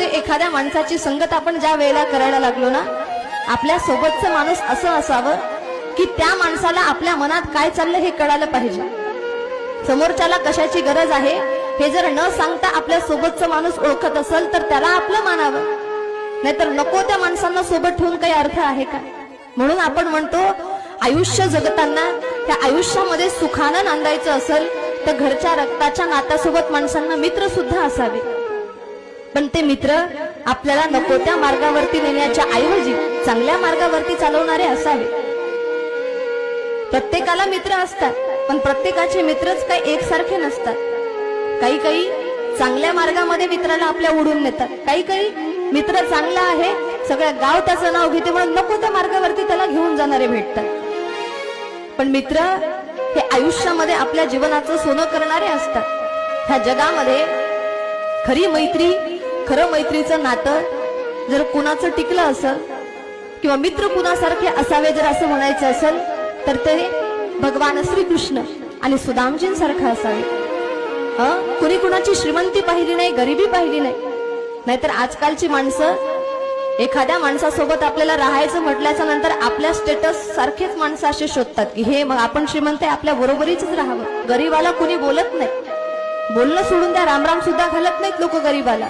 आयुष्यामध्ये एखाद्या माणसाची संगत आपण ज्या वेळेला करायला लागलो ना, आपल्या सोबतचं माणूस असं असावं की त्या माणसाला आपल्या मनात काय चाललं हे कळालं पाहिजे. समोरच्याला कशाची गरज आहे हे जर न सांगता आपल्या सोबतचं माणूस ओळखत असेल तर त्याला आपलं मानावं, नाहीतर नको त्या माणसांना सोबत ठेवून काही अर्थ आहे का? म्हणून आपण म्हणतो आयुष्य जगताना त्या आयुष्यामध्ये सुखानं नांदायचं असेल तर घरच्या रक्ताच्या नात्यासोबत माणसांना मित्र सुद्धा असावे, पण ते मित्र आपल्याला नको त्या मार्गावरती नेण्याच्या ऐवजी चांगल्या मार्गावरती चालवणारे असावे. प्रत्येकाला मित्र असतात, पण प्रत्येकाचे मित्रच काही एकसारखे नसतात. काही काही चांगल्या मार्गामध्ये मित्राला आपल्या उडून नेतात, काही काही मित्र चांगला आहे सगळं गाव त्याचं नाव घेते म्हणून नको त्या मार्गावरती त्याला घेऊन जाणारे भेटतात. पण मित्र हे आयुष्यामध्ये आपल्या जीवनाचं सोनं करणारे असतात. ह्या जगामध्ये खरी मैत्री, खरं मैत्रीचं नातं जर कुणाचं टिकलं असेल किंवा मित्र कुणासारखे असावे जर असं म्हणायचं असेल तर ते भगवान श्रीकृष्ण आणि सुदामजींसारखं असावे. कुणी कुणाची श्रीमंती पाहिली नाही, गरिबी पाहिली नाही. नाहीतर आजकालची माणसं एखाद्या माणसासोबत आपल्याला राहायचं म्हटल्याच्या नंतर आपल्या स्टेटस सारखेच माणसं असे शोधतात की हे मग आपण श्रीमंत आहे आपल्या बरोबरीच राहावं. गरीबाला कुणी बोलत नाही, बोलणं सोडून त्या रामराम सुद्धा घालत नाहीत लोक गरीबाला.